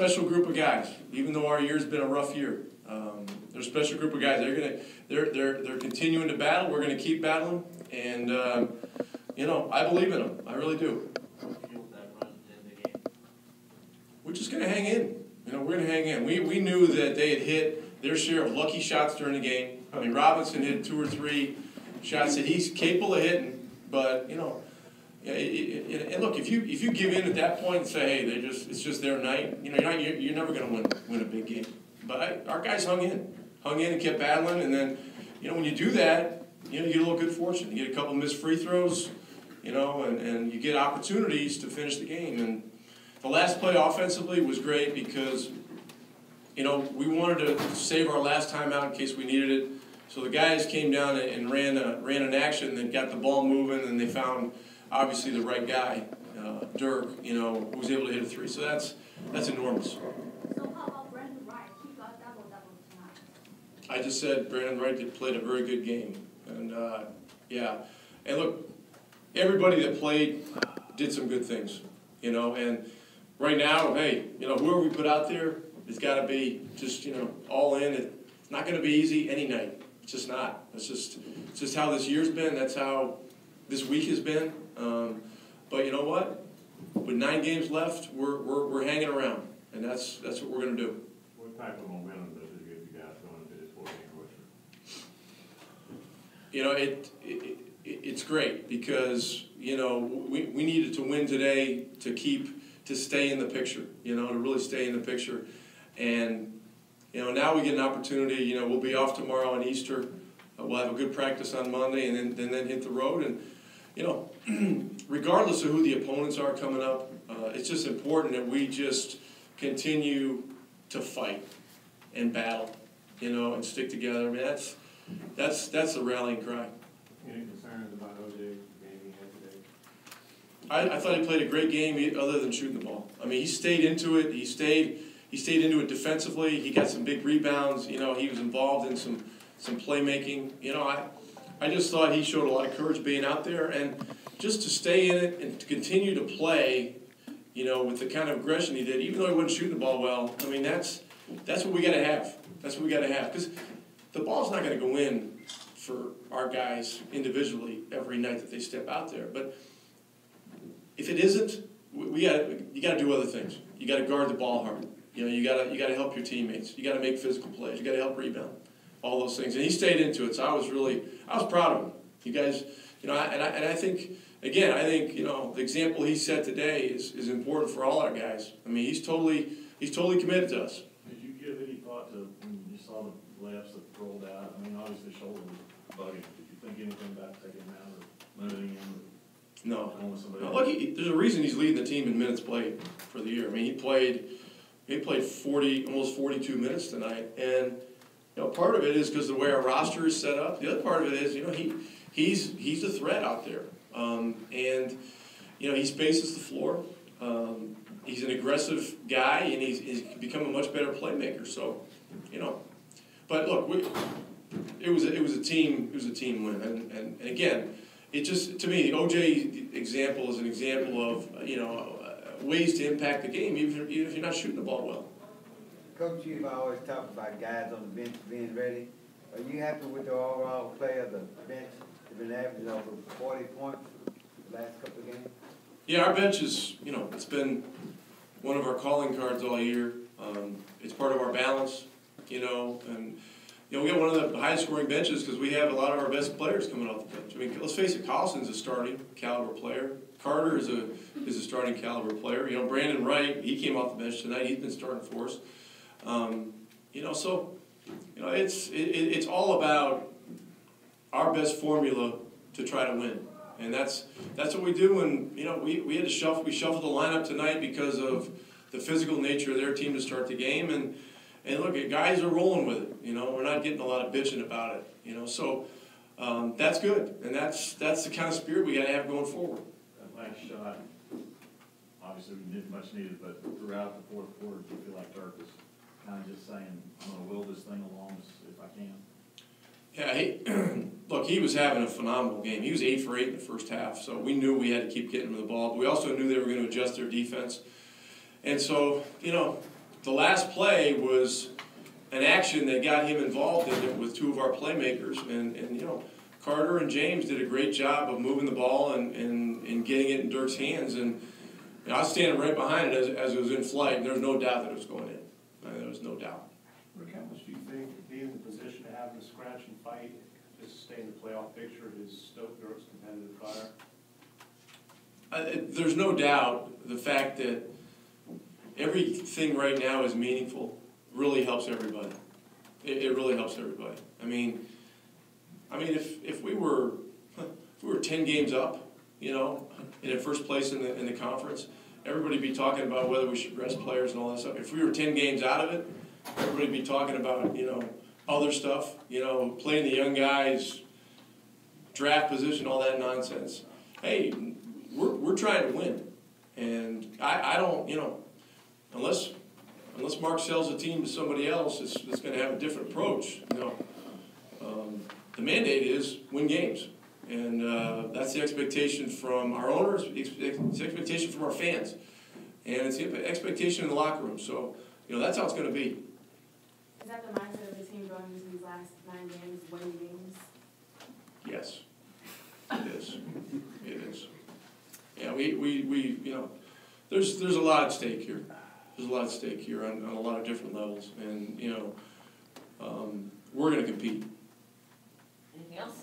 special group of guys. Even though our year's been a rough year, they're a special group of guys. They're continuing to battle. We're gonna keep battling, and you know, I believe in them. I really do. We're just gonna hang in. You know, we're gonna hang in. We knew that they had hit their share of lucky shots during the game. I mean, Robinson hit 2 or 3 shots that he's capable of hitting, but you know. And look, if you give in at that point and say, hey, it's just their night, you know, you're never going to win a big game. But our guys hung in and kept battling, and then, you know, when you do that, you know, you get a little good fortune. You get a couple missed free throws, you know, and you get opportunities to finish the game. And the last play offensively was great because, you know, we wanted to save our last timeout in case we needed it. So the guys came down and ran an action that got the ball moving, and they found obviously the right guy, Dirk, you know, who was able to hit a 3. So that's enormous. So how about Brandon Wright? He got double-double tonight. I just said Brandon Wright played a very good game. And, yeah. And look, everybody that played did some good things, you know. And right now, hey, you know, whoever we put out there, it's got to be just, you know, all in. It's not going to be easy any night. It's just not. It's just how this year's been. That's how this week has been. But you know what? With 9 games left, we're hanging around, and that's what we're going to do. What type of momentum does it give you guys going into this 14th question? You know, it's great because, you know, we needed to win today to stay in the picture, you know, to really stay in the picture. And, you know, now we get an opportunity. You know, we'll be off tomorrow on Easter. We'll have a good practice on Monday, and then hit the road. And, you know, regardless of who the opponents are coming up, it's just important that we just continue to fight and battle, you know, and stick together. I mean, that's the rallying cry. Any concerns about OJ's game he had today? I thought he played a great game other than shooting the ball. I mean, he stayed into it. He stayed into it defensively. He got some big rebounds. You know, he was involved in some playmaking. You know, I just thought he showed a lot of courage being out there, and just to stay in it and to continue to play, you know, with the kind of aggression he did, even though he wasn't shooting the ball well. I mean, that's what we got to have. That's what we got to have, because the ball's not going to go in for our guys individually every night that they step out there. But if it isn't, you got to do other things. You got to guard the ball hard. You know, you got to help your teammates. You got to make physical plays. You got to help rebound. All those things, and he stayed into it. So I was proud of him. You guys, you know, and I think, again, you know, the example he set today is important for all our guys. I mean, he's totally committed to us. Did you give any thought to when you saw the layups that rolled out? I mean, obviously the shoulder was bugging. Did you think anything about taking him out or limiting him? No. Look, there's a reason he's leading the team in minutes played for the year. I mean, he played 40, almost 42 minutes tonight, and you know, part of it is because the way our roster is set up. The other part of it is, you know, he's a threat out there, and you know, he spaces the floor. He's an aggressive guy, and he's become a much better playmaker. So, you know, but look, it was a team win, and again, it just, to me, the OJ example is an example of, you know, ways to impact the game, even if you're not shooting the ball well. Coach, you've always talked about guys on the bench being ready. Are you happy with the overall play of the bench? They've been averaging over 40 points the last couple of games. Yeah, our bench is, you know, it's been one of our calling cards all year. It's part of our balance, you know, and you know, we got one of the highest scoring benches because we have a lot of our best players coming off the bench. I mean, let's face it, Collison's a starting caliber player. Carter is a starting caliber player. You know, Brandon Wright, he came off the bench tonight. He's been starting for us. You know, so you know, it's all about our best formula to try to win, and that's what we do. And you know, we had to shuffle the lineup tonight because of the physical nature of their team to start the game, and look, guys are rolling with it. You know, we're not getting a lot of bitching about it. You know, so that's good, and that's the kind of spirit we got to have going forward. That last shot, obviously we didn't much needed, but throughout the fourth quarter, do you feel like Dirk was kind of just saying, I'm going to will this thing along if I can? Yeah, look, he was having a phenomenal game. He was 8 for 8 in the first half, so we knew we had to keep getting him the ball. But we also knew they were going to adjust their defense. And so, you know, the last play was an action that got him involved in it with two of our playmakers, and you know, Carter and James did a great job of moving the ball and getting it in Dirk's hands, and you know, I was standing right behind it as it was in flight, and there was no doubt that it was going in. There was no doubt. Rick, how much do you think being in the position of having to scratch and fight, just stay in the playoff picture, has stoked Dirk's competitive fire? There's no doubt the fact that everything right now is meaningful really helps everybody. It really helps everybody. I mean, if we were 10 games up, you know, in first place in the conference, everybody'd be talking about whether we should rest players and all that stuff. If we were 10 games out of it, everybody'd be talking about, you know, other stuff, you know, playing the young guys, draft position, all that nonsense. Hey, we're trying to win, and I don't, you know, unless Mark sells a team to somebody else, it's going to have a different approach. You know, the mandate is win games, and that's the expectation from our owners. It's the expectation from our fans, and it's the expectation in the locker room. So, you know, that's how it's going to be. Is that the mindset of the team going into these last 9 games, winning games? Yes, it is. It is. Yeah, we you know, there's a lot at stake here. There's a lot at stake here on a lot of different levels, and you know, we're going to compete. Anything else?